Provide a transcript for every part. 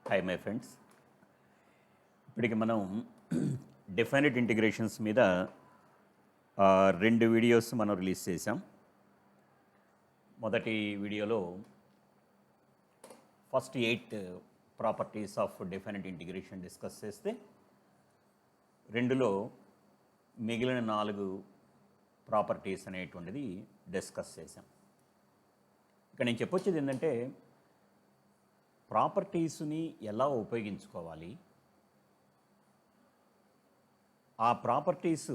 Hi my friends. ఇప్పటికి మనం definite integrations మీద 2 వీడియోస్ మనం రిలీజ్ చేసాం. మొదటి వీడియోలో first 8 properties of definite integration discuss చేస్తే, రెండులో మిగిలిన 4 ప్రాపర్టీస్ అనేటువంటిది డిస్కస్ చేసాం. ఇక్కడ నేను చెప్పొచ్చేది ఏంటంటే, ప్రాపర్టీస్ని ఎలా ఉపయోగించుకోవాలి, ఆ ప్రాపర్టీసు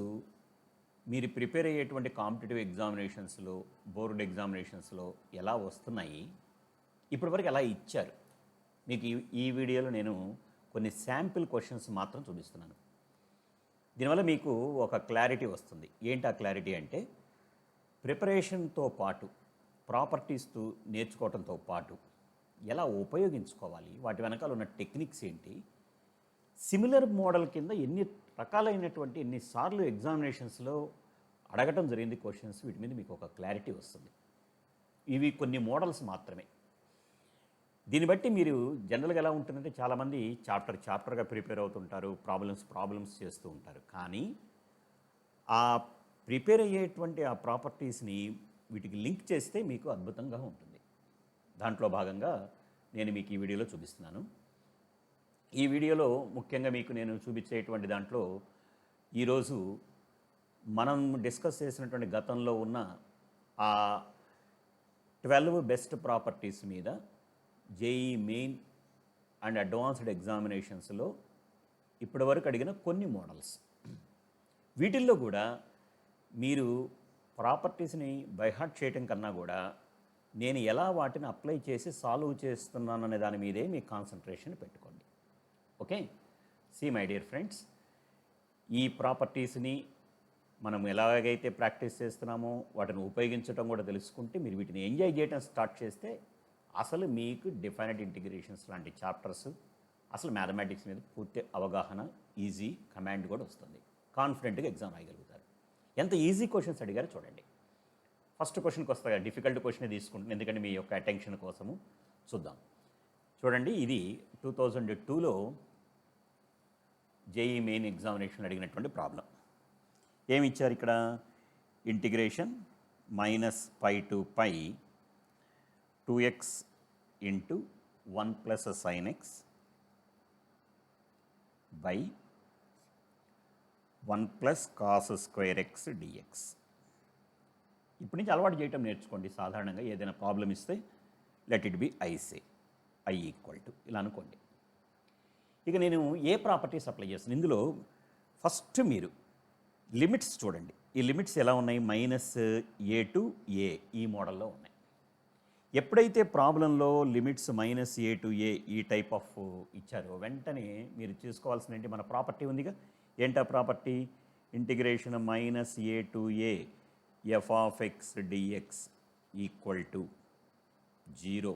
మీరు ప్రిపేర్ అయ్యేటువంటి కాంపిటేటివ్ ఎగ్జామినేషన్స్లో, బోర్డ్ ఎగ్జామినేషన్స్లో ఎలా వస్తున్నాయి, ఇప్పటివరకు ఎలా ఇచ్చారు. మీకు ఈ వీడియోలో నేను కొన్ని శాంపిల్ క్వశ్చన్స్ మాత్రం చూపిస్తున్నాను. దీనివల్ల మీకు ఒక క్లారిటీ వస్తుంది. ఏంటి ఆ క్లారిటీ అంటే, ప్రిపరేషన్తో పాటు ప్రాపర్టీస్తో నేర్చుకోవడంతో పాటు ఎలా ఉపయోగించుకోవాలి, వాటి వెనకాల ఉన్న టెక్నిక్స్ ఏంటి, సిమిలర్ మోడల్ కింద ఎన్నిసార్లు ఎగ్జామినేషన్స్లో అడగటం జరిగింది క్వశ్చన్స్, వీటి మీద మీకు ఒక క్లారిటీ వస్తుంది. ఇవి కొన్ని మోడల్స్ మాత్రమే. దీన్ని బట్టి మీరు జనరల్గా ఎలా ఉంటుందంటే, చాలామంది చాప్టర్గా ప్రిపేర్ అవుతుంటారు, ప్రాబ్లమ్స్ చేస్తూ ఉంటారు. కానీ ఆ ప్రిపేర్ అయ్యేటువంటి ఆ ప్రాపర్టీస్ని వీటికి లింక్ చేస్తే మీకు అద్భుతంగా ఉంటుంది. దాంట్లో భాగంగా నేను మీకు ఈ వీడియోలో చూపిస్తున్నాను. ఈ వీడియోలో ముఖ్యంగా మీకు నేను చూపించేటువంటి దాంట్లో ఈరోజు మనం డిస్కస్ చేసినటువంటి గతంలో ఉన్న ఆ 12 బెస్ట్ ప్రాపర్టీస్ మీద జేఈ మెయిన్ అండ్ అడ్వాన్స్డ్ ఎగ్జామినేషన్స్లో ఇప్పటివరకు అడిగిన కొన్ని మోడల్స్, వీటిల్లో కూడా మీరు ప్రాపర్టీస్ని బైహార్ట్ చేయటం కన్నా కూడా నేను ఎలా వాటిని అప్లై చేసి సాల్వ్ చేస్తున్నాను అనే దాని మీదే మీ కాన్సన్ట్రేషన్ పెట్టుకోండి. Okay, see my dear friends, ఈ ప్రాపర్టీస్ని మనం ఎలాగైతే ప్రాక్టీస్ చేస్తున్నామో వాటిని ఉపయోగించడం కూడా తెలుసుకుంటే, మీరు వీటిని ఎంజాయ్ చేయడం స్టార్ట్ చేస్తే అసలు మీకు డెఫినెట్ ఇంటిగ్రేషన్స్ లాంటి చాప్టర్స్, అసలు మ్యాథమెటిక్స్ మీద పూర్తి అవగాహన, ఈజీ కమాండ్ కూడా వస్తుంది. కాన్ఫిడెంట్గా ఎగ్జామ్ రాయగలుగుతారు. ఎంత ఈజీ క్వశ్చన్స్ అడిగారో చూడండి. ఫస్ట్ క్వశ్చన్కి వస్తాయి, డిఫికల్ట్ క్వశ్చనే తీసుకుంటుంది, ఎందుకంటే మీ యొక్క అటెన్షన్ కోసము. చూద్దాం. చూడండి, ఇది 2002లో జేఈ మెయిన్ ఎగ్జామినేషన్ అడిగినటువంటి ప్రాబ్లం. ఏమి ఇచ్చారు ఇక్కడ? Integration -π to π 2x into 1 + sin x by 1 + cos² x dx. ఇప్పటి నుంచి అలవాటు చేయటం నేర్చుకోండి. సాధారణంగా ఏదైనా ప్రాబ్లం ఇస్తే let it be I say I equal to ఇలా అనుకోండి. ఇక నేను ఏ ప్రాపర్టీస్ అప్లై చేస్తాను ఇందులో? ఫస్ట్ మీరు లిమిట్స్ చూడండి. ఈ లిమిట్స్ ఎలా ఉన్నాయి? -a to a ఈ మోడల్లో ఉన్నాయి. ఎప్పుడైతే ప్రాబ్లంలో లిమిట్స్ -a to a ఈ టైప్ ఆఫ్ ఇచ్చారో, వెంటనే మీరు చూసుకోవాల్సిన ఏంటి? మన ప్రాపర్టీ ఉందిగా. ఏంటా property? Integration -a to a f of x dx equal to 0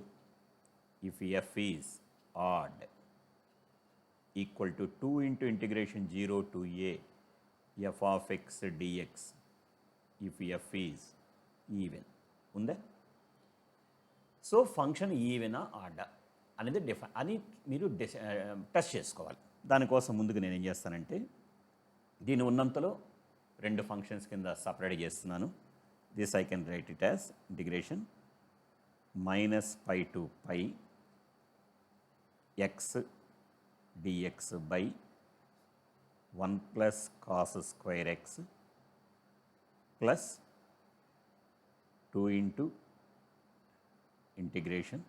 if f is odd, equal to 2 into integration 0 to a f of x dx if f is even. ఉందా? So function ఈవెనా ఆర్డా అనేది అని మీరు test చేసుకోవాలి. దానికోసం ముందుకు నేను ఏం చేస్తానంటే, దీని ఉన్నంతలో 2 ఫంక్షన్స్ కింద సపరేట్ చేస్తున్నాను. This I can write it as integration -π to π x dx by 1 + cos² x plus 2 into integration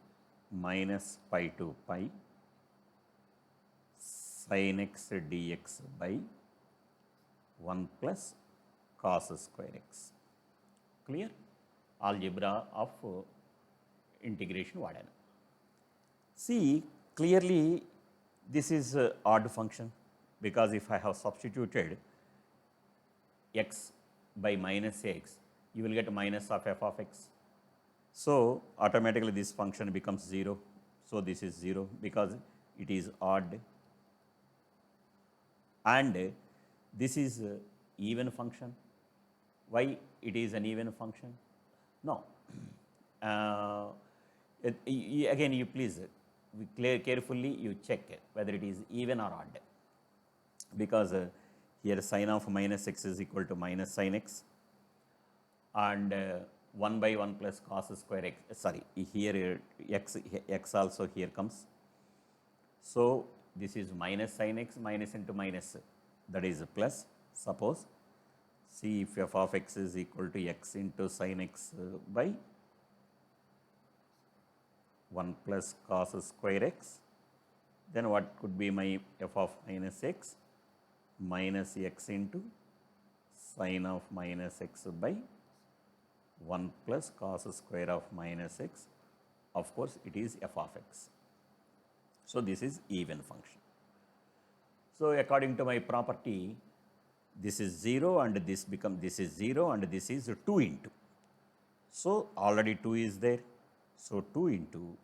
-π to π sin x dx by 1 + cos² x. Clear? Algebra of integration వాడాను. See clearly this is odd function, because if I have substituted x by -ax, you will get minus of f of x. So automatically this function becomes 0. So this is 0 because it is odd. And this is even function. Why it is an even function? No. Again, you please carefully you check whether it is even or odd, because here sin of minus x is equal to minus sin x, and 1 by 1 plus cos square x, sorry, here x also here comes. So this is minus sin x, minus into minus, that is plus. Suppose, see if f of x is equal to x into sin x by 1 plus cos square x, then what could be my f of minus x? Minus x into sin of minus x by 1 plus cos square of minus x. Of course, it is f of x. So this is even function. So according to my property, this is 0 and this is 0 and this is 2 into. So already 2 is there. So 2 into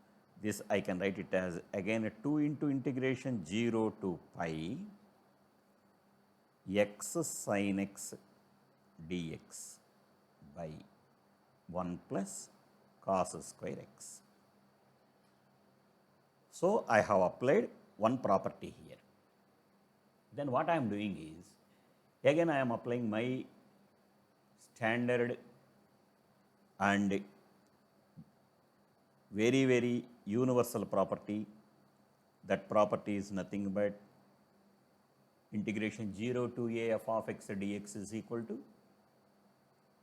this, I can write it as again 2 into integration 0 to pi x sin x dx by 1 plus cos square x. So I have applied one property here. Then what I am doing is, again I am applying my standard and very, very universal property. That property is nothing but integration 0 to a f of x dx is equal to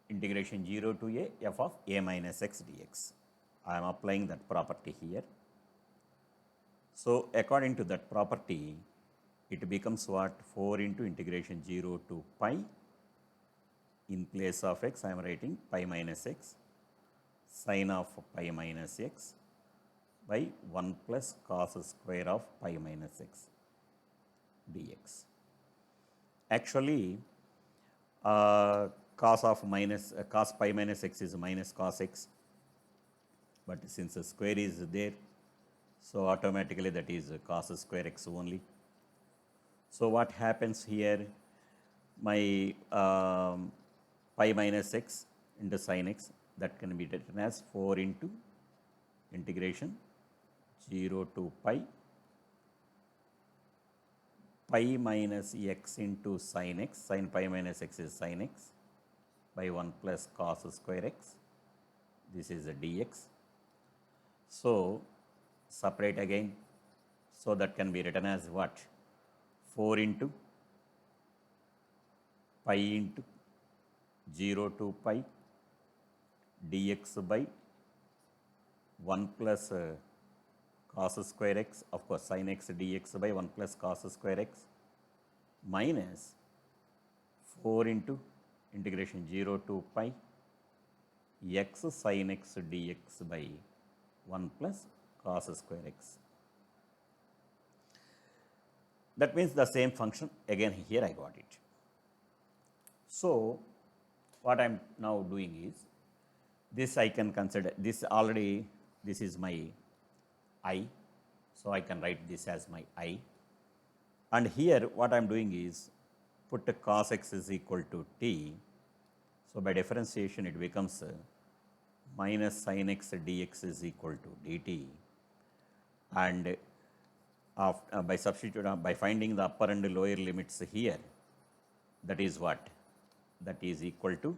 integration 0 to a f of a minus x dx. I am applying that property here. So according to that property, it becomes what? 4 into integration 0 to pi. In place of x, I am writing pi minus x sin of pi minus x by 1 plus cos square of pi minus x dx. Actually, cos pi minus x is minus cos x, but since the square is there, so automatically that is cos square x only. So what happens here? My pi minus x into sin x, that can be written as 4 into integration 0 to pi minus x into sin x, sin pi minus x is sin x, by 1 plus cos square x. This is a dx. So separate again. So that can be written as what? 4 into pi into 0 to pi dx by 1 plus cos square x, of course sin x dx by 1 plus cos square x, minus 4 into integration 0 to pi x sin x dx by 1 plus cos square x. That means the same function, again here I got it. So what I am now doing is, this I can consider, this already, this is my I, so I can write this as my I. And here what I am doing is, put cos x is equal to t. So by differentiation it becomes minus sin x dx is equal to dt. And by finding the upper and lower limits here, that is what? That is equal to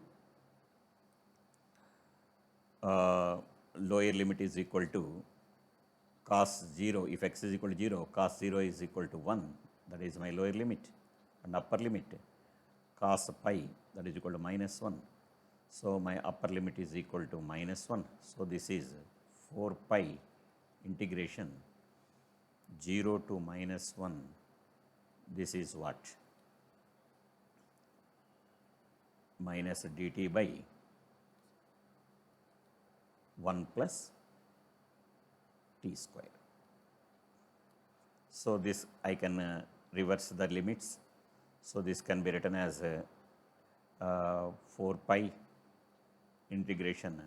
lower limit is equal to cos 0, if x is equal to 0, cos 0 is equal to 1, that is my lower limit, and upper limit cos pi, that is equal to minus 1. So my upper limit is equal to minus 1. So this is 4 pi integration 0 to minus 1. This is what? Minus dt by 1 plus t square. So this I can reverse the limits. So this can be written as 4 pi integration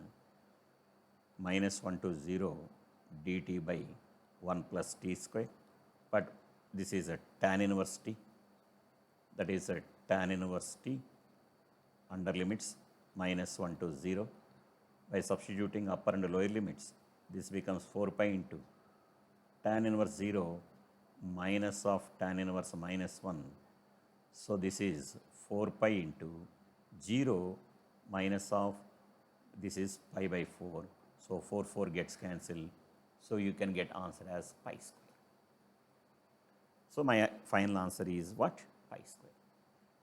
minus 1 to 0 dt by 1 plus t square. But this is a tan inverse t. That is a tan inverse t under limits minus 1 to 0. By substituting upper and lower limits, this becomes 4 pi into tan inverse 0 minus of tan inverse minus 1. So this is 4 pi into 0 minus of this is pi by 4. So 4 gets cancelled. So you can get answer as pi square. So my final answer is what? Pi square.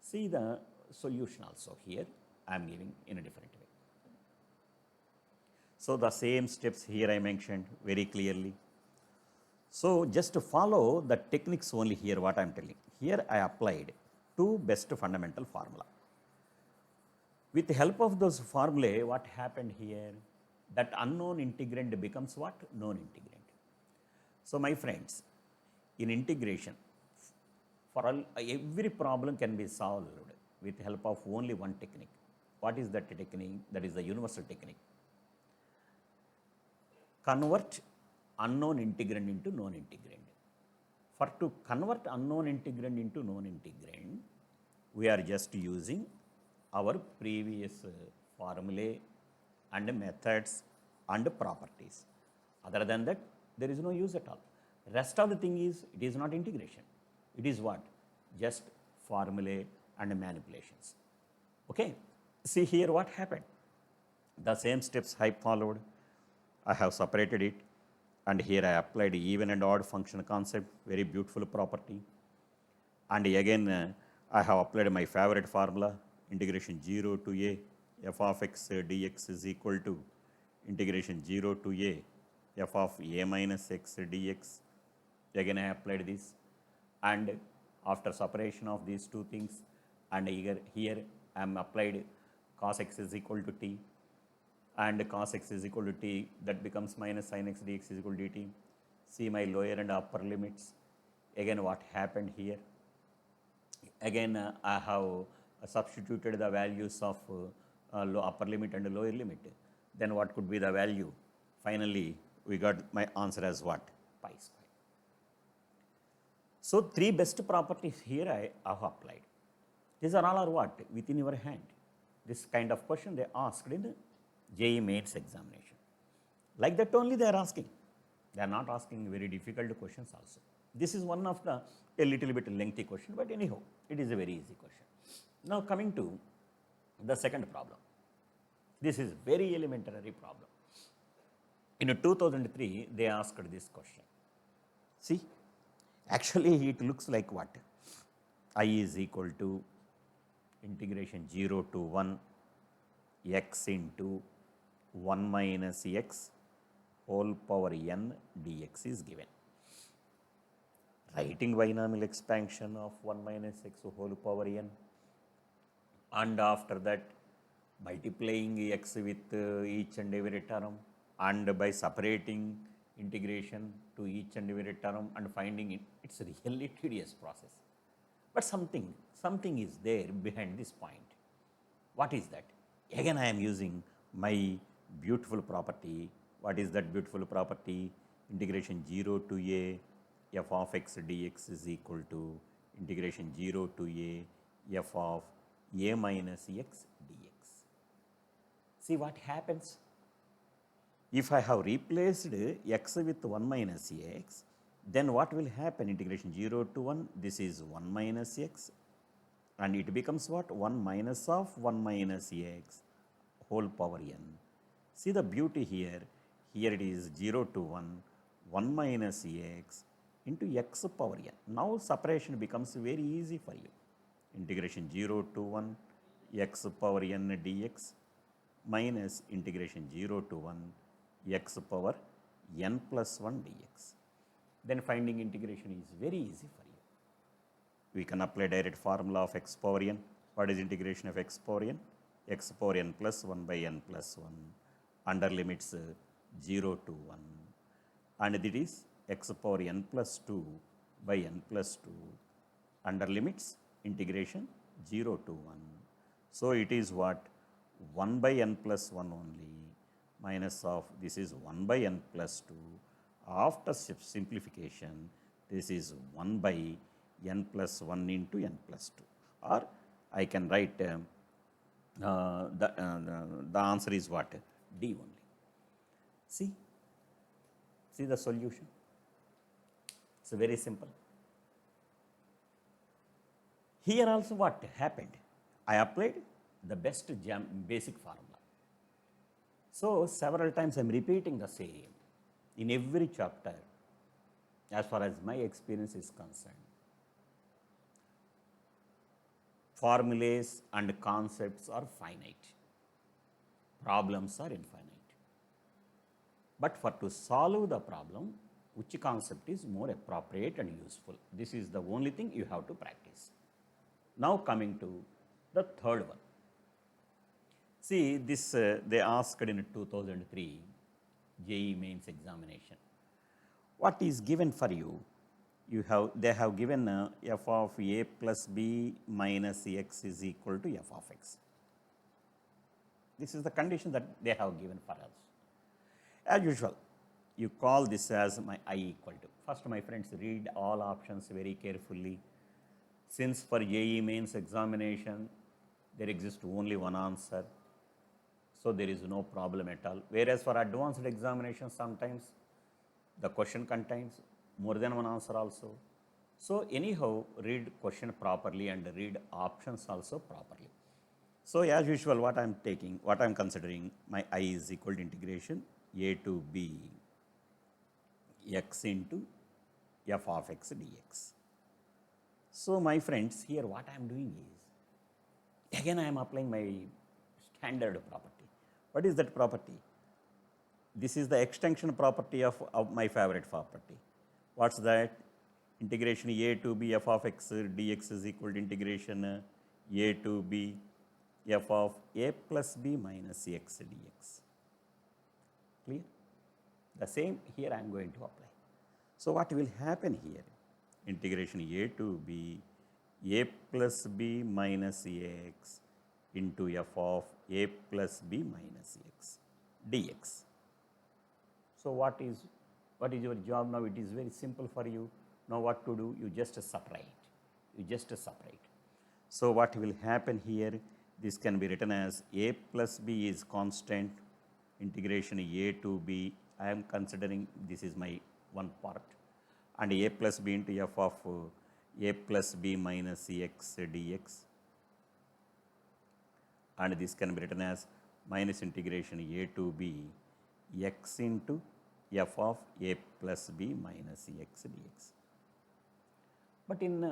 See the solution also here I am giving in a different way. So the same steps here I mentioned very clearly. So just to follow the techniques only here what I am telling. Here I applied two best fundamental formula. With the help of those formulae, what happened here? That unknown integrand becomes what? Known integrand. So my friends, in integration, for all, every problem can be solved with the help of only one technique. What is that technique? That is the universal technique. Convert unknown integrand into known integrand. For to convert unknown integrand into known integrand, we are just using our previous formulae and methods and properties. Other than that, there is no use at all. Rest of the thing is, it is not integration. It is what? Just formulae and manipulations. Okay? See here what happened. The same steps I followed. I have separated it, and here I applied even and odd function concept, very beautiful property. And again, I have applied my favorite formula, integration 0 to a f of x dx is equal to integration 0 to a f of a minus x dx. Again, I applied this, and after separation of these two things, and here I am applied cos x is equal to t, and cos x is equal to t, that becomes minus sin x dx is equal to dt. See my lower and upper limits. Again, what happened here? Again, I have substituted the values of upper limit and lower limit. Then what could be the value? Finally, we got my answer as what? Pi square. So three best properties here I have applied. These are all are what? Within your hand. This kind of question they asked in the JEE mains examination. Like that only they are asking. They are not asking very difficult questions also. This is one of the a little bit lengthy question, but anyhow, it is a very easy question. Now coming to the second problem. This is very elementary problem. In 2003, they asked this question. See, actually it looks like what? I is equal to integration 0 to 1 x into 1 minus x whole power n dx is given. Writing binomial expansion of 1 minus x whole power n, and after that multiplying x with each and every term, and by separating integration to each and every term and finding it, it's a really tedious process. But something is there behind this point. What is that? Again, I am using my beautiful property. What is that beautiful property? Integration 0 to a f of x dx is equal to integration 0 to a f of a minus x dx. See what happens? If I have replaced x with 1 minus x, then what will happen? Integration 0 to 1, this is 1 minus x, and it becomes what? 1 minus of 1 minus x whole power n. See the beauty here. Here it is 0 to 1, 1 minus x into x power n. Now separation becomes very easy for you. Integration 0 to 1 x power n dx minus integration 0 to 1 x power n plus 1 dx. Then finding integration is very easy for you. We can apply direct formula of x power n. What is integration of x power n? X power n plus 1 by n plus 1 under limits 0 to 1. And that is x power n plus 2 by n plus 2 under limits integration 0 to 1. So it is what? 1 by n plus 1 only minus of this is 1 by n plus 2. After simplification, this is 1 by n plus 1 into n plus 2. Or I can write the answer is what? D only. See the solution. It's very simple. Here also what happened? I applied the best basic formula. So several times I'm repeating the same in every chapter as far as my experience is concerned. Formulas and concepts are finite. Problems are infinite. But for to solve the problem, which concept is more appropriate and useful? This is the only thing you have to practice. Now coming to the third one. See, this they asked in 2003 JEE mains examination. What is given for you? They have given f of a plus b minus x is equal to f of x. This is the condition that they have given for us. As usual, you call this as my I equal to. First, my friends, read all options very carefully. Since for JEE mains examination, there exists only one answer, so there is no problem at all. Whereas for advanced examination, sometimes the question contains more than one answer also. So anyhow, read question properly and read options also properly. So as usual, what I'm considering, my I is equal to integration a to b x into f of x dx. So my friends, here what I am doing is, again I am applying my standard property. What is that property? This is the extension property of my favorite property. What's that? Integration a to b f of x dx is equal to integration a to b f of a plus b minus x dx. Clear? The same here I am going to apply. So what will happen here? Integration a to b a plus b minus x into f of a plus b minus x dx. So what is your job now? It is very simple for you. Now what to do? You just separate. So what will happen here? This can be written as a plus b is constant, integration a to b. I am considering this is my one part, and a plus b into f of a plus b minus x dx. And this can be written as minus integration a to b x into f of a plus b minus x dx. But in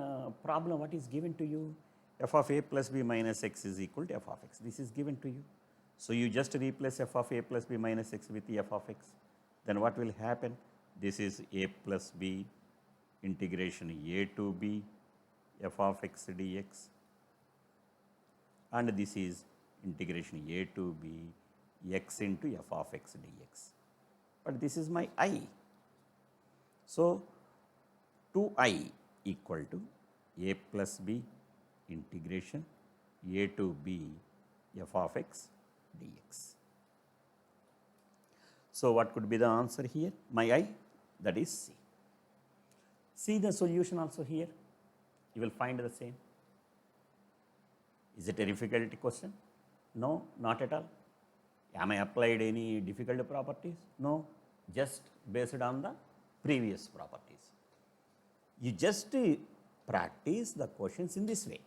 problem, what is given to you? F of a plus b minus x is equal to f of x. This is given to you. So you just replace f of a plus b minus x with f of x. Then what will happen? This is a plus b integration a to b f of x dx. And this is integration a to b x into f of x dx. But this is my I. So 2I equal to a plus b integration a to b f of x dx. So what could be the answer here? My I, that is C. See the solution also here. You will find the same. Is it a difficult question? No, not at all. Am I applied any difficult properties? No, just based on the previous properties. You just practice the questions in this way.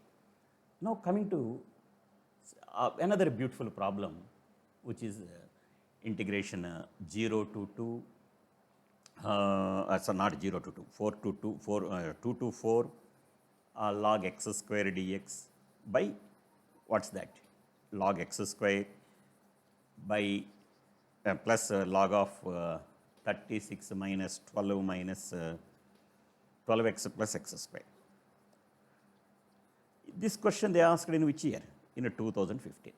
Now coming to another beautiful problem, which is integration 0 to 2, so not 0 to 2, 4 to 2, 2 to 4 log x square dx by, what's that? Log x square by plus log of 36 minus 12 minus 12x plus x square. This question they asked in which year? In 2015.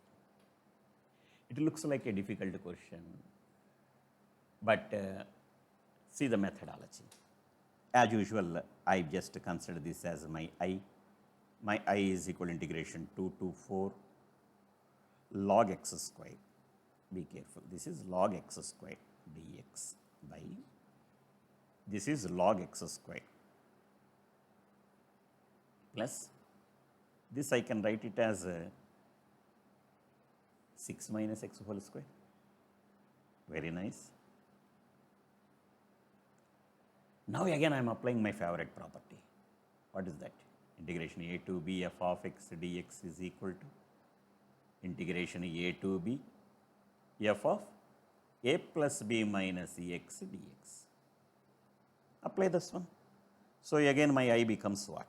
It looks like a difficult question, but see the methodology. As usual, I just consider this as my I. My I is equal to integration 2 to 4 log x square. Be careful. This is log x square dx by, this is log x square plus, this I can write it as 6 minus x whole square. Very nice. Now again I am applying my favorite property. What is that? Integration a to b f of x dx is equal to integration a to b f of a plus b minus ex dx. Apply this one. So again my I becomes what?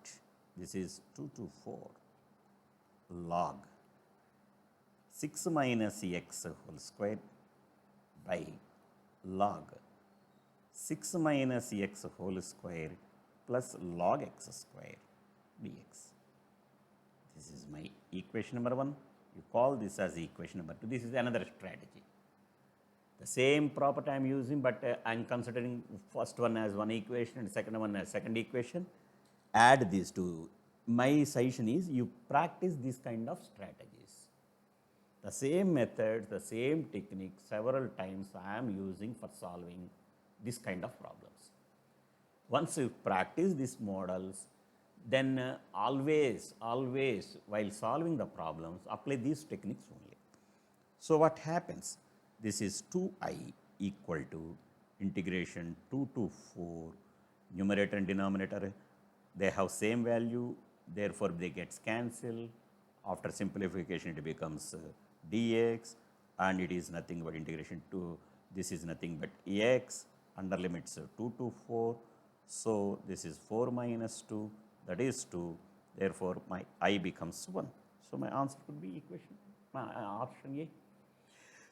This is 2 to 4 log 6 minus x whole square by log 6 minus x whole square plus log x square dx. This is my equation number 1. You call this as equation number 2. This is another strategy. The same property I am using, but I am considering first one as one equation and second one as second equation. Add these two. My suggestion is you practice this kind of strategies. The same methods, the same technique several times I am using for solving this kind of problems. Once you practice these models, then always while solving the problems, apply these techniques only. So what happens? This is 2I equal to integration 2 to 4, numerator and denominator, they have same value, therefore they get cancelled. After simplification it becomes dx, and it is nothing but integration 2, this is nothing but x under limits 2 to 4. So this is 4 minus 2, that is 2, therefore my I becomes 1. So my answer could be equation, option A.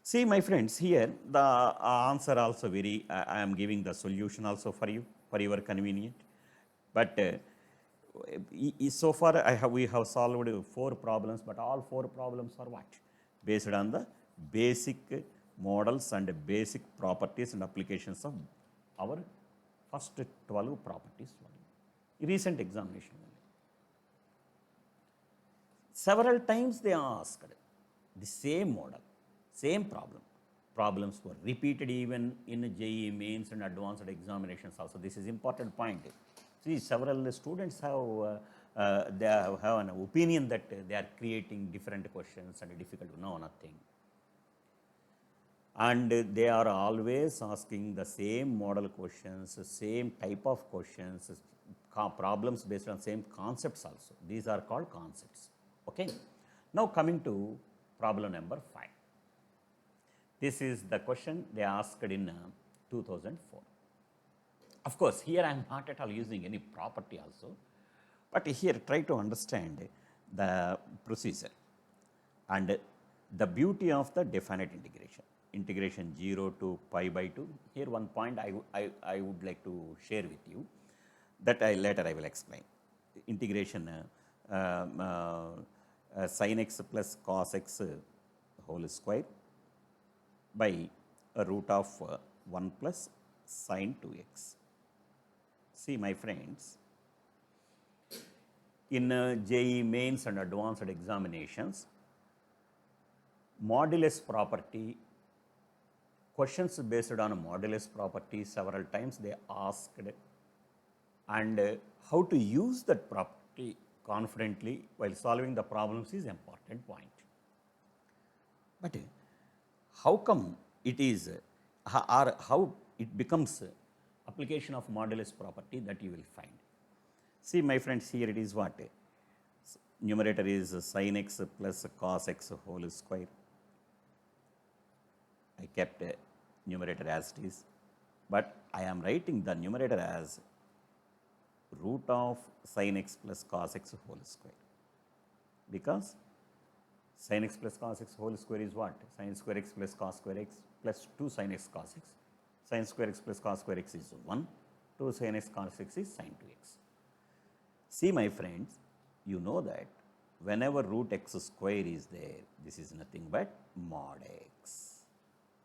See my friends, here the answer also very, I am giving the solution also for you, for your convenience. But so far we have solved 4 problems, but all 4 problems are what? Based on the basic models and basic properties and applications of our first 12 properties. Recent examination. Several times they asked the same model. Same problem. Problems were repeated even in JEE mains and advanced examinations also. This is important point. See, several students have they have an opinion that they are creating different questions and difficult to know nothing. And they are always asking the same model questions, same type of questions, problems based on same concepts also. These are called concepts. Okay. Now coming to problem number 5. This is the question they asked in 2004. Of course, here I am not at all using any property also, but here try to understand the procedure and the beauty of the definite integration. Integration 0 to pi by 2. Here one point I would like to share with you that later I will explain. Integration sin x plus cos x whole square by a root of 1 plus sin 2x. See my friends, in JEE mains and advanced examinations, modulus property, questions based on a modulus property several times they asked, and how to use that property confidently while solving the problems is important point. But how come it is, or how it becomes application of modulus property, that you will find. See my friends, here it is what? Numerator is sin x plus cos x whole square. I kept numerator as it is, but I am writing the numerator as root of sin x plus cos x whole square, because sin x plus cos x whole square is what? Sin square x plus cos square x plus 2 sin x cos x. Sin square x plus cos square x is 1. 2 sin x cos x is sin 2x. See my friends, you know that whenever root x square is there, this is nothing but mod x.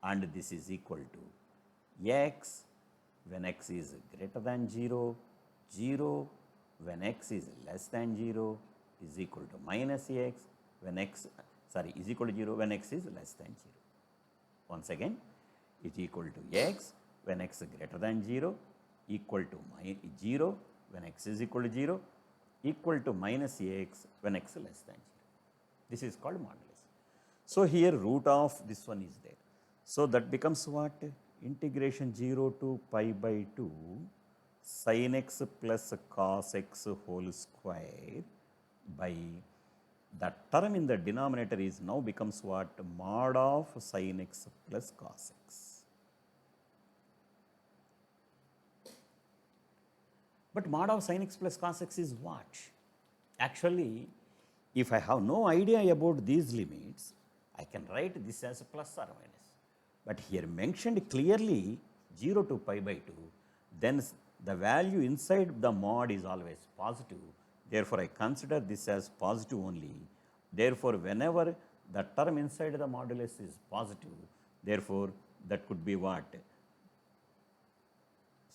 And this is equal to x when x is greater than 0, 0 when x is less than 0 is equal to minus x when x, is equal to 0 when x is less than 0. Once again, it is equal to x when x is greater than 0, equal to 0 when x is equal to 0, equal to minus x when x is less than 0. This is called modulus. So here root of this one is there. So that becomes what? Integration 0 to pi by 2 sin x plus cos x whole square by the term in the denominator is now becomes what? Mod of sin x plus cos x. But mod of sin x plus cos x is what? Actually, if I have no idea about these limits, I can write this as a plus or minus. But here mentioned clearly 0 to pi by 2, then the value inside the mod is always positive. Therefore, I consider this as positive only. Therefore, whenever the term inside the modulus is positive, therefore, that could be what?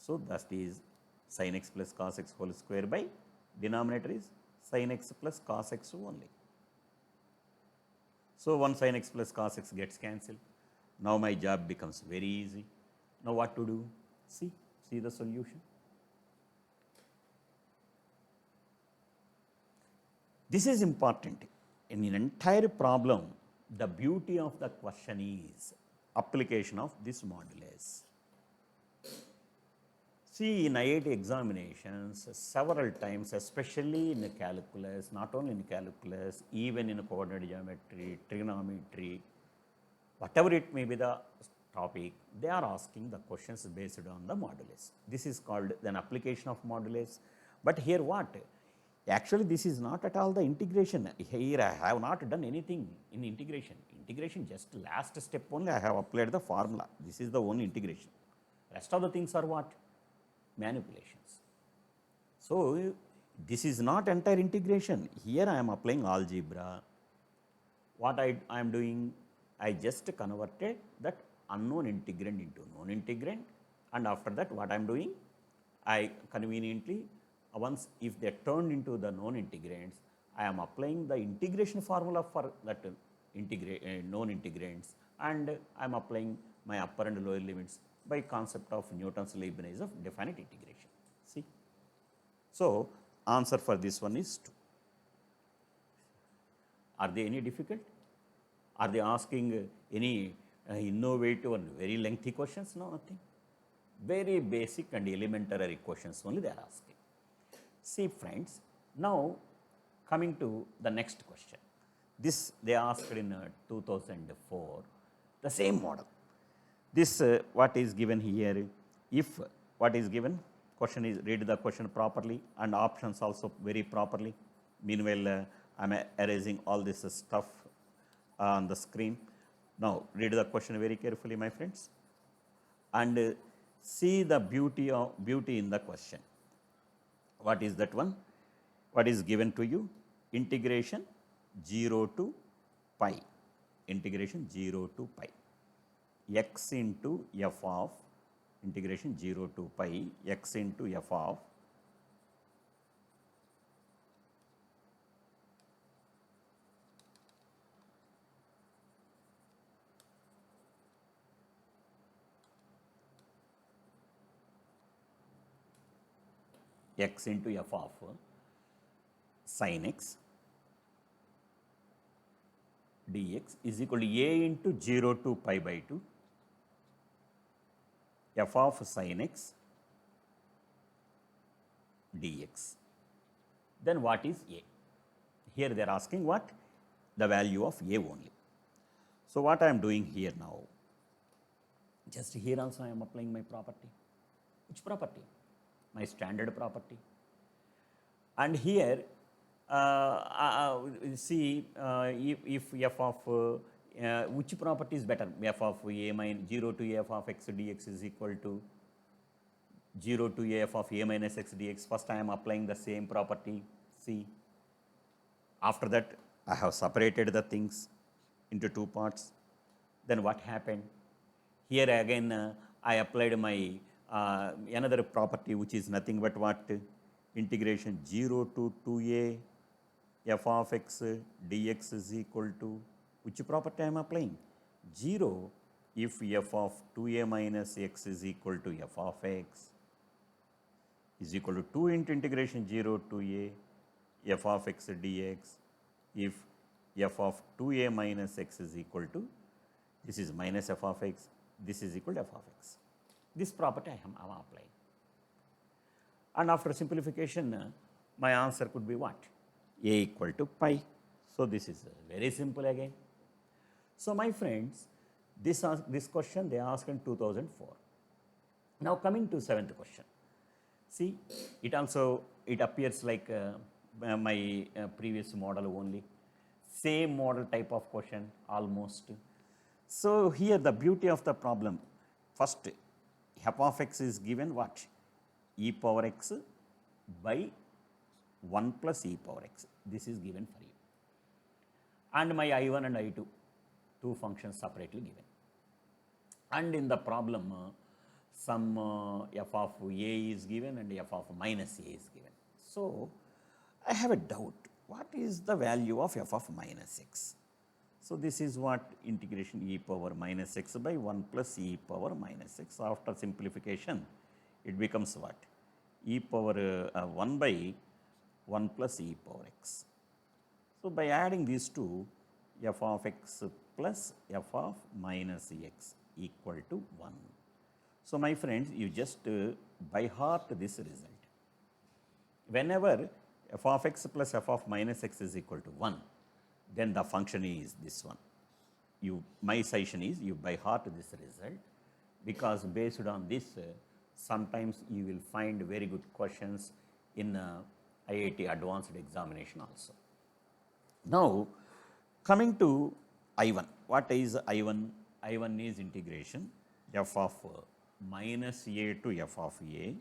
So, that is sin x plus cos x whole square by denominator is sin x plus cos x only. So, 1 sin x plus cos x gets cancelled. Now, my job becomes very easy. Now, what to do? See the solution. This is important. In an entire problem, the beauty of the question is application of this modulus. See, in IIT examinations, several times, especially in calculus, not only in calculus, even in coordinate geometry, trigonometry, whatever it may be the topic, they are asking the questions based on the modulus. This is called an application of modulus. But here what? Actually, this is not at all the integration. Here I have not done anything in integration. Integration just last step only I have applied the formula. This is the only integration. Rest of the things are what? Manipulations. So, this is not entire integration. Here I am applying algebra. What I am doing? I just converted that unknown integrand into known integrand, and after that what I am doing? I conveniently, once if they are turned into the known integrands, I am applying the integration formula for that known integrands, and I am applying my upper and lower limits by concept of Newton's Leibniz of definite integration. See? So, answer for this one is 2. Are they any difficult? Are they asking any innovative and very lengthy questions? No, nothing. Very basic and elementary questions only they are asking. See friends, now coming to the next question. This they asked in 2004, the same model. This what is given here, if what is given, question is read the question properly and options also very properly. Meanwhile, I am erasing all this stuff on the screen. Now, read the question very carefully, my friends, and see the beauty in the question. What is that one? What is given to you? Integration 0 to pi. Integration 0 to pi. X into f of integration 0 to pi x into f of x into f of sin x dx is equal to a into 0 to pi by 2 f of sin x dx. Then what is a? Here they are asking what? The value of a only. So, what I am doing here now? Just here also I am applying my property. Which property? My standard property. And here see if f of which property is better? F of a minus 0 to f of x dx is equal to 0 to f of a minus x dx. First I am applying the same property. See, after that I have separated the things into two parts. Then what happened? Here again I applied my another property which is nothing but what? Integration 0 to 2a f of x dx is equal to which property I am applying? 0 if f of 2a minus x is equal to f of x is equal to 2 into integration 0 to a f of x dx if f of 2a minus x is equal to, this is minus f of x, this is equal to f of x. This property I am applying. And after simplification, my answer could be what? A equal to pi. So this is very simple again. So my friends, this question they asked in 2004. Now coming to 7th question. See, it appears like my previous model only. Same model type of question almost. So here the beauty of the problem, first f of x is given what? E power x by 1 plus e power x. This is given for you. And my I1 and I2, two functions separately given. And in the problem, some f of a is given and f of minus a is given. So I have a doubt. What is the value of f of minus x? So this is what integration e power minus x by 1 plus e power minus x. After simplification, it becomes what? E power 1 by 1 plus e power x. So by adding these two, f of x plus f of minus x equal to 1. So my friends, you just by heart this result. Whenever f of x plus f of minus x is equal to 1, then the function is this one. My suggestion is you by heart this result, because based on this, sometimes you will find very good questions in IIT advanced examination also. Now, coming to I1, what is I1? I1 is integration f of minus a to f of a,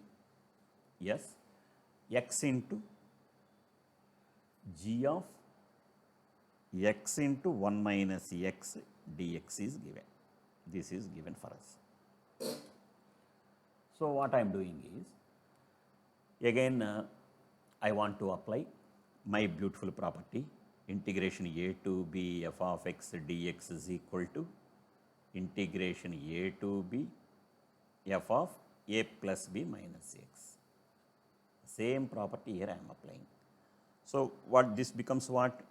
yes, x into g of x into 1 minus x dx is given. This is given for us. So what I am doing is, again I want to apply my beautiful property, integration a to b f of x dx is equal to integration a to b f of a plus b minus x. Same property here I am applying. So what this becomes what?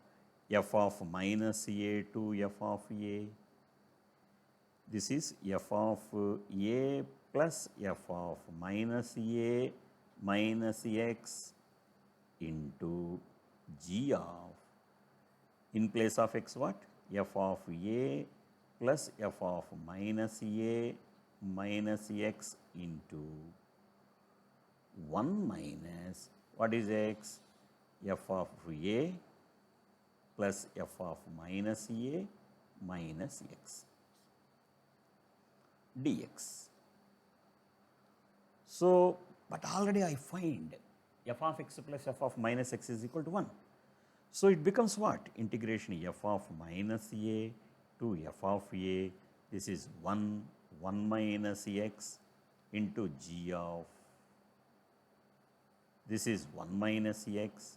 F of minus a to f of a. This is f of a plus f of minus a minus x into g of, in place of x what? F of a plus f of minus a minus x into 1 minus, what is x? F of a plus f of minus a minus x dx. So, but already I find f of x plus f of minus x is equal to 1. So, it becomes what? Integration f of minus a to f of a, this is 1 minus x into g of, this is 1 minus x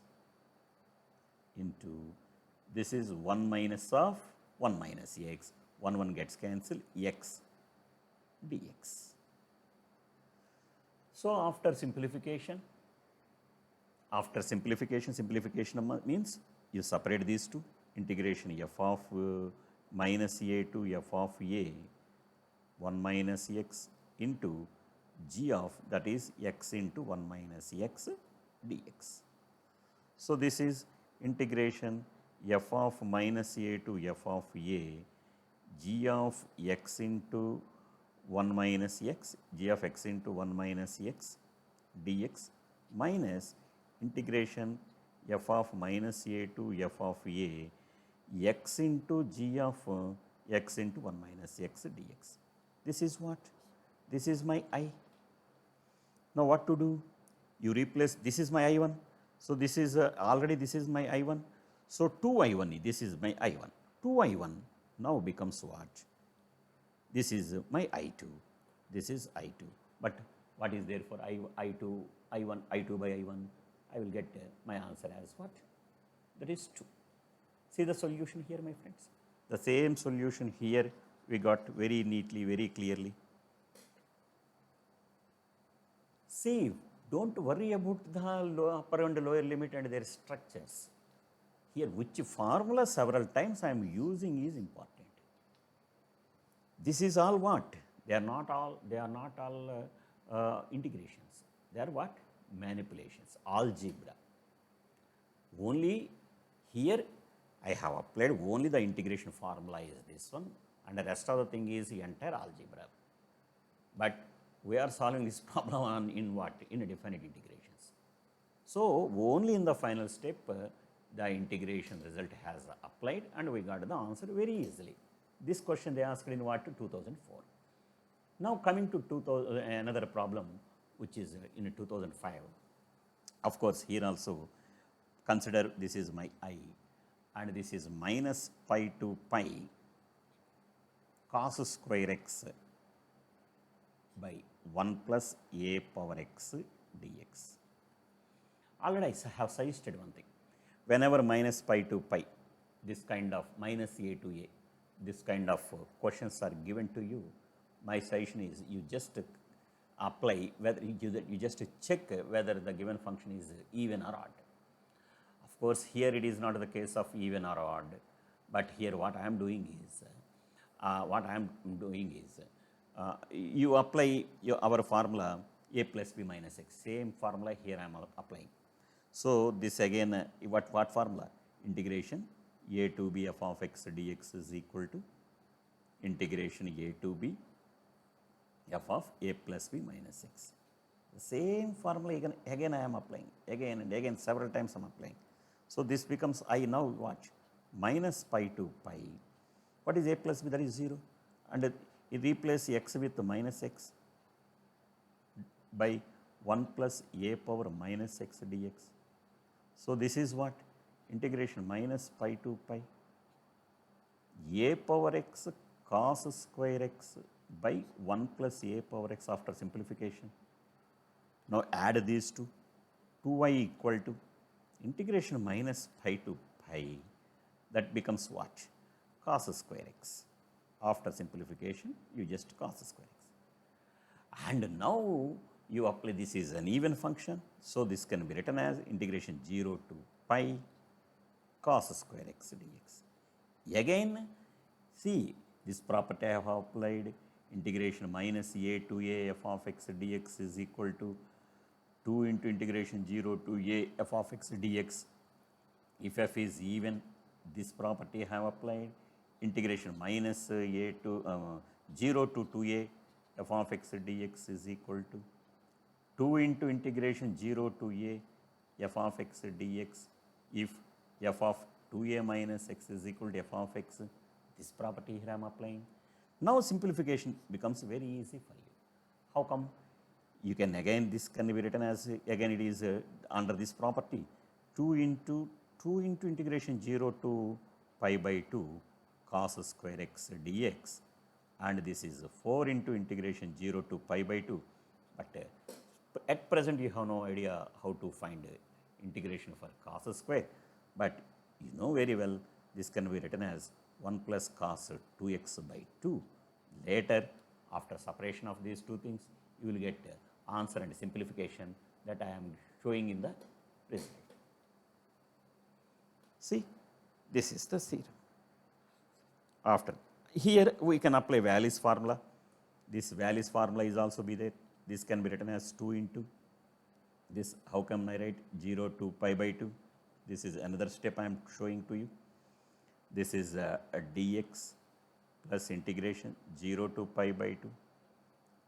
into, this is 1 minus of 1 minus x, 1 gets cancelled, x dx. So after simplification means you separate these two, integration f of minus a to f of a, 1 minus x into g of, that is x into 1 minus x dx. So this is integration f of minus a to f of a, g of x into 1 minus x, g of x into 1 minus x dx, minus integration f of minus a to f of a, x into g of x into 1 minus x dx. This is what? This is my I. Now what to do? You replace, this is my I1. So this is already this is my I1. So 2I1, this is my I1. 2I1 now becomes what? This is my I2. This is I2. But what is there for I2, I1, I2 by I1? I will get my answer as what? That is 2. See the solution here, my friends. The same solution here we got very neatly, very clearly. See, don't worry about the upper and lower limit and their structures. Here, which formula several times I am using is important. This is all what? They are not all integrations. They are what? manipulations, algebra. Only here I have applied only the integration formula is this one, and the rest of the thing is the entire algebra. But we are solving this problem in what? In definite integrations. So only in the final step the integration result has applied and we got the answer very easily. This question they asked in what? 2004. Now coming to another problem which is in 2005. Of course, here also consider this is my I and this is minus pi to pi cos square x by 1 plus a power x dx. Already I have suggested one thing. Whenever minus pi to pi, this kind of minus a to a, this kind of questions are given to you, my suggestion is you just apply whether you just check whether the given function is even or odd. Of course, here it is not the case of even or odd, but here what I am doing is, you apply our formula a plus b minus x. Same formula here I am applying. So this again, what formula? Integration a to b f of x dx is equal to integration a to b f of a plus b minus x. The same formula again I am applying, again and again several times I am applying. So this becomes I now watch minus pi to pi. What is a plus b? That is 0. And you replace x with minus x by 1 plus a power minus x dx. So this is what? Integration minus pi to pi a power x cos square x by 1 plus a power x after simplification. Now add these two. 2y equal to integration minus pi to pi. That becomes what? Cos square x. After simplification, you just cos square x. And now you apply this is an even function. So this can be written as integration 0 to pi cos square x dx. Again, see this property I have applied. Integration minus a to a f of x dx is equal to 2 into integration 0 to a f of x dx. If f is even, this property I have applied. Integration minus a to 0 to 2a f of x dx is equal to 2 into integration 0 to a f of x dx. If f of 2a minus x is equal to f of x, this property here I am applying. Now simplification becomes very easy for you. How come? You can again, this can be written as, again it is under this property, 2 into integration 0 to pi by 2 cos square x dx, and this is 4 into integration 0 to pi by 2. But at present you have no idea how to find integration for cos square, but you know very well this can be written as 1 plus cos 2x by 2. Later, after separation of these two things, you will get answer and simplification that I am showing in the result. See, this is the theorem. After here we can apply Wallis formula. This Wallis formula is also be there. This can be written as 2 into this. How come I write 0 to pi by 2? This is another step I am showing to you. This is a dx plus integration 0 to pi by 2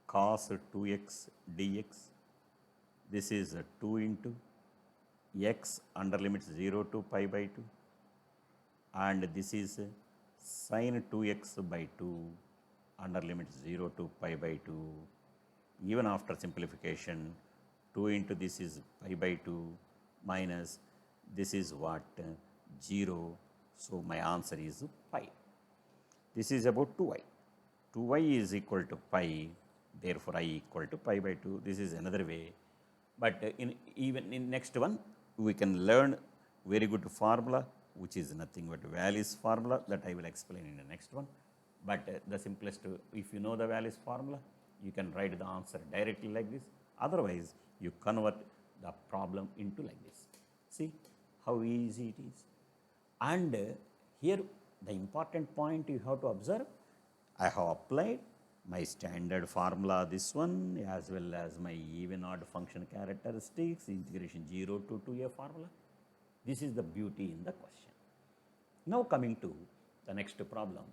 cos 2x dx. This is 2 into x under limits 0 to pi by 2, and this is sin 2x by 2 under limits 0 to pi by 2. Even after simplification, 2 into this is pi by 2 minus this is what? 0. So my answer is pi. This is about 2y. 2y is equal to pi, therefore I equal to pi by 2. This is another way. But even in next one, we can learn very good formula, which is nothing but Wallis formula, that I will explain in the next one. But the simplest, if you know the Wallis formula, you can write the answer directly like this. Otherwise, you convert the problem into like this. See how easy it is. And here the important point you have to observe, I have applied my standard formula, this one, as well as my even odd function characteristics, integration 0 to 2a formula. This is the beauty in the question. Now coming to the next problem.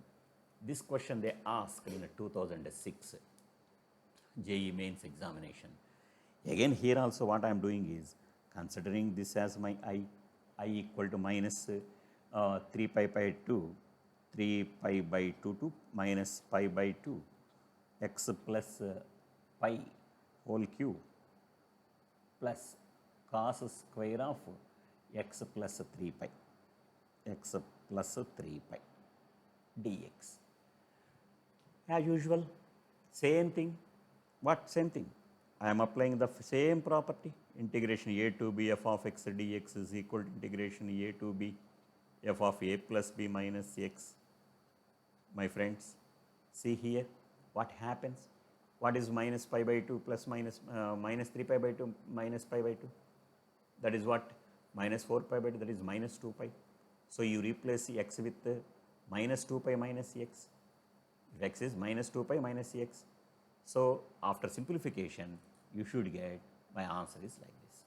This question they asked in 2006 JEE mains examination. Again here also what I am doing is considering this as my I equal to minus 3 pi by 2, 3 pi by 2 to minus pi by 2, x plus pi whole cube plus cos square of x plus 3 pi, x plus 3 pi dx. As usual, same thing. What same thing? I am applying the same property. Integration a to b f of x dx is equal to integration a to b f of a plus b minus x. My friends, see here what happens. What is minus pi by 2 plus minus 3 pi by 2 minus pi by 2? That is what? Minus 4 pi by 2, that is minus 2 pi. So you replace x with minus 2 pi minus x. If x is minus 2 pi minus x. So after simplification, you should get my answer is like this.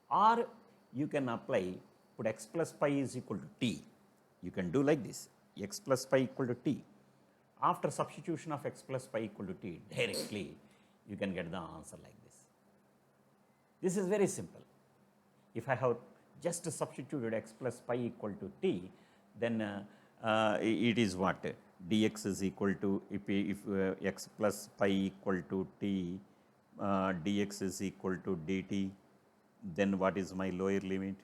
Or you can apply, put x plus pi is equal to t. You can do like this, x plus pi equal to t. After substitution of x plus pi equal to t, directly you can get the answer like this. This is very simple. If I have just substituted x plus pi equal to t, then it is what? Dx is equal to, if x plus pi equal to t, dx is equal to dt, then what is my lower limit?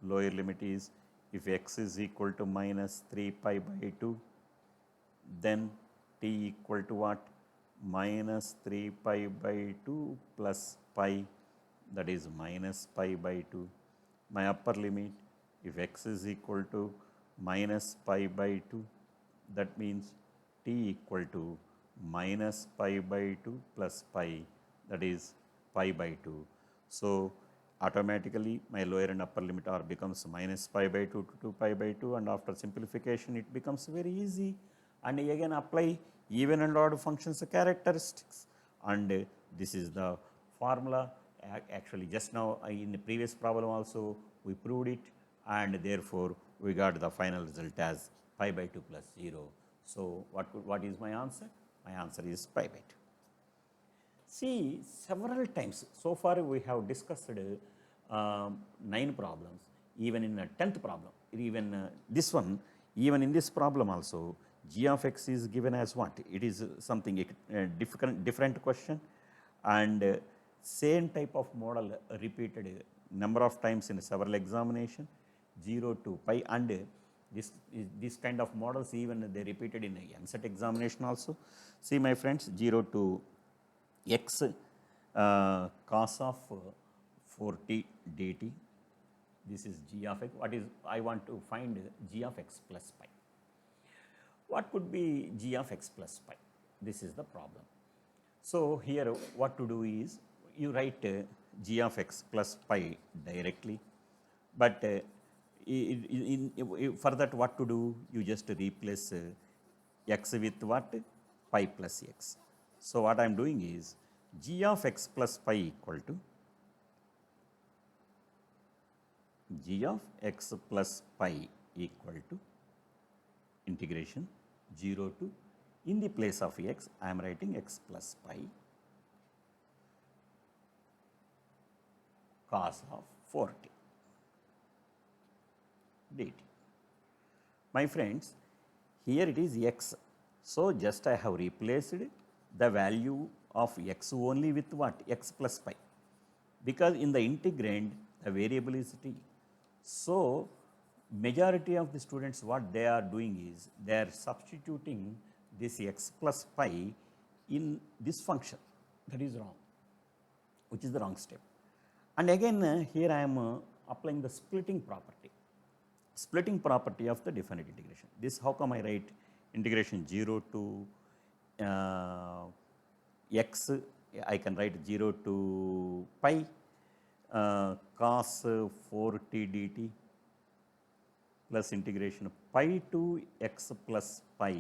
Lower limit is, if x is equal to minus 3 pi by 2, then t equal to what? Minus 3 pi by 2 plus pi, that is minus pi by 2. My upper limit, if x is equal to minus pi by 2, that means t equal to minus pi by 2 plus pi, that is pi by 2. So automatically my lower and upper limit are becomes minus pi by 2 to 2 pi by 2, and after simplification it becomes very easy. And again apply even and odd functions characteristics, and this is the formula. Actually just now in the previous problem also we proved it, and therefore we got the final result as pi by 2 plus 0. So what is my answer? My answer is pi by 2. See, several times so far we have discussed 9 problems, even in the 10th problem, even this one, even in this problem also, g of x is given as what? It is something different question, and same type of model repeated number of times in several examination, 0 to pi, and this kind of models even they repeated in a MSET examination also. See my friends, 0 to x cos of 4t dt, this is g of x. What is, I want to find g of x plus pi. What could be g of x plus pi? This is the problem. So here what to do is, you write g of x plus pi directly, but for that what to do? You just replace x with what? Pi plus x. So what I am doing is, g of x plus pi equal to g of x plus pi equal to integration 0 to, in the place of x I am writing x plus pi cos of 4t dt. My friends, here it is x. So just I have replaced the value of x only with what? X plus pi, because in the integrand the variable is t. So majority of the students what they are doing is, they are substituting this x plus pi in this function. That is wrong, which is the wrong step. And again here I am applying the splitting property of the definite integration. This, how come I write integration 0 to x, I can write 0 to pi cos 4t dt plus integration of pi to x plus pi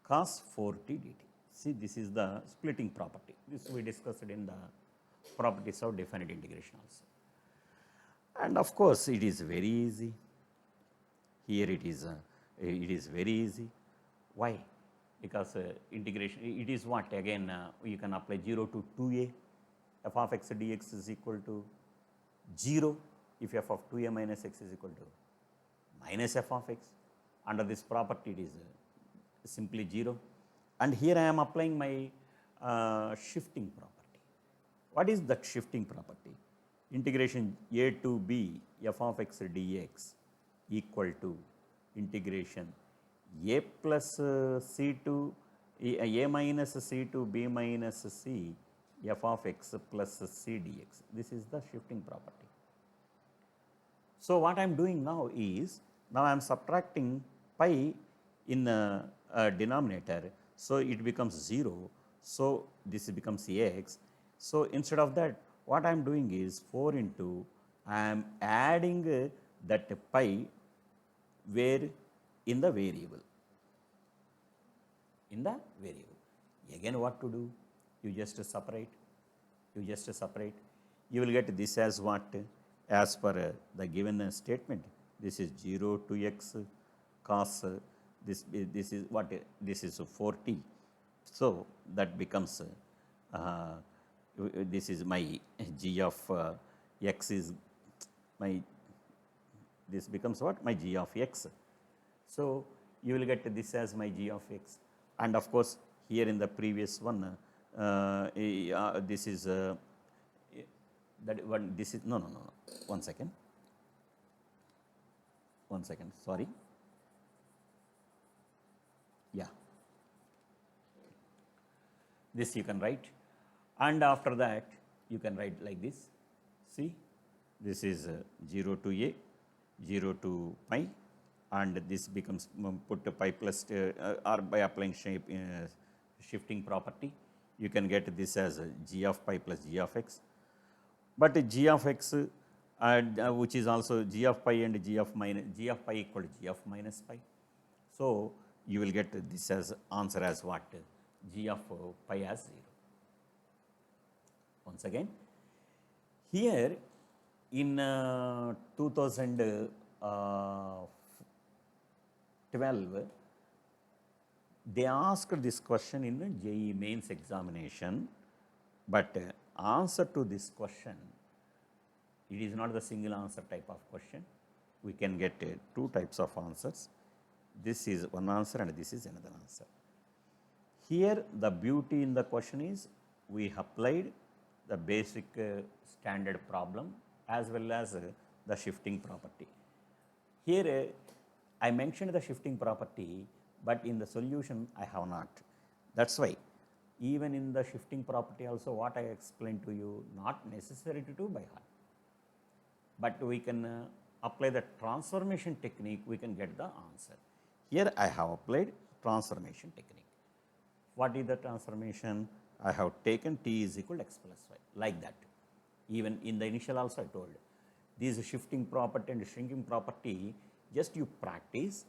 cos 4t dt. See, this is the splitting property. This we discussed in the properties of definite integration also. And of course, it is very easy. Here it is very easy. Why? Because integration, it is what? Again, you can apply 0 to 2a. F of x dx is equal to 0 if f of 2a minus x is equal to minus f of x. Under this property, it is simply 0. And here I am applying my shifting property. What is that shifting property? Integration a to b f of x dx equal to integration a plus c to a minus c to b minus c f of x plus c dx. This is the shifting property. So what I am doing now is, now I am subtracting pi in denominator, so it becomes 0, so this becomes x. So instead of that, what I am doing is 4 into, I am adding that pi where in the variable. In the variable. Again what to do? You just separate. You will get this as what? As per the given statement. This is 0 to x cos, this is what? This is 4t. So that becomes, this is my g of x is my, this becomes what? My g of x. So you will get this as my g of x. And of course, here in the previous one, this is that one. This is no. 1 second. 1 second. Sorry. Yeah. This you can write, and after that you can write like this. See, this is 0 to a, 0 to pi, and this becomes put to pi plus or by applying shifting property, you can get this as g of pi plus g of x. But g of x, which is also g of pi and g of pi equal to g of minus pi. So you will get this as answer as what? G of pi as 0. Once again, here in 2012, they asked this question in the JEE mains examination, but answer to this question, it is not the single answer type of question. We can get two types of answers. This is one answer and this is another answer. Here the beauty in the question is, we applied the basic standard problem as well as the shifting property. Here I mentioned the shifting property, but in the solution I have not. That's why even in the shifting property also, what I explained to you, not necessary to do by heart, but we can apply the transformation technique, we can get the answer. Here I have applied transformation technique. What is the transformation? I have taken t is equal to x plus y, like that. Even in the initial also I told, these shifting property and shrinking property, just you practice,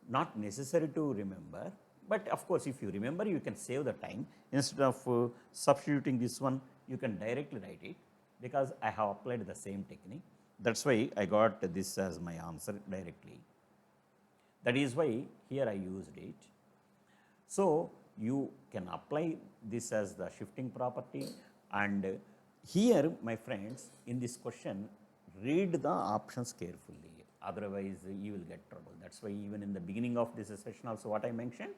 not necessary to remember, but of course if you remember, you can save the time. Instead of substituting this one, you can directly write it, because I have applied the same technique. That's why I got this as my answer directly. That is why here I used it. So you can apply this as the shifting property, and here my friends, in this question, read the options carefully, otherwise you will get trouble. That's why even in the beginning of this session also, what I mentioned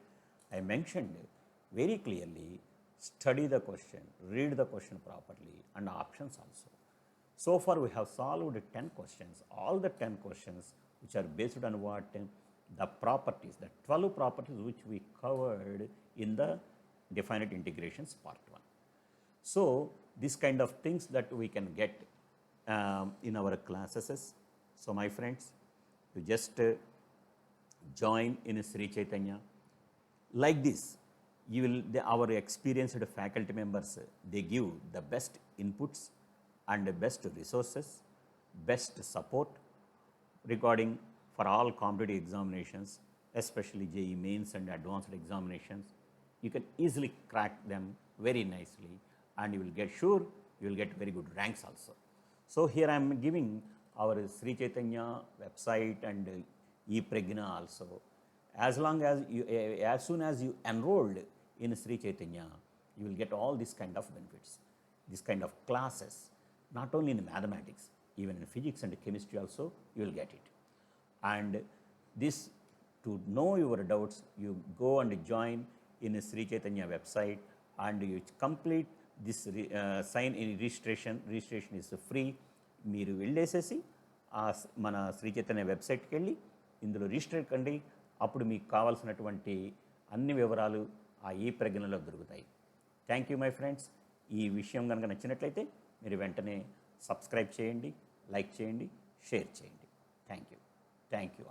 very clearly, study the question, read the question properly, and options also. So far we have solved 10 questions, all the 10 questions which are based on what? The properties, the 12 properties which we covered in the definite integrations part 1. So this kind of things that we can get in our classes. So my friends, you just join in Sri Chaitanya. Like this, you will, our experienced faculty members, they give the best inputs and the best resources, best support regarding for all competitive examinations, especially JEE mains and advanced examinations. you can easily crack them very nicely, and you will get sure you will get very good ranks also. So here I am giving our Sri Chaitanya website and ePragna also. As long as you, as soon as you enrolled in Sri Chaitanya, you will get all these kind of benefits, this kind of classes, not only in mathematics, even in physics and chemistry also you will get it. And this, to know your doubts, you go and join in Sri Chaitanya website and you complete this sign in registration. Registration is free. మీరు వెళ్ళేసేసి మన శ్రీ చైతన్య వెబ్సైట్కి వెళ్ళి ఇందులో register కండి. అప్పుడు మీకు కావాల్సినటువంటి అన్ని వివరాలు ఆ ఈ ప్రజ్ఞలో దొరుకుతాయి. Thank you my friends. ఈ విషయం కనుక నచ్చినట్లయితే మీరు వెంటనే సబ్స్క్రైబ్ చేయండి, లైక్ చేయండి, షేర్ చేయండి. Thank you. Thank you.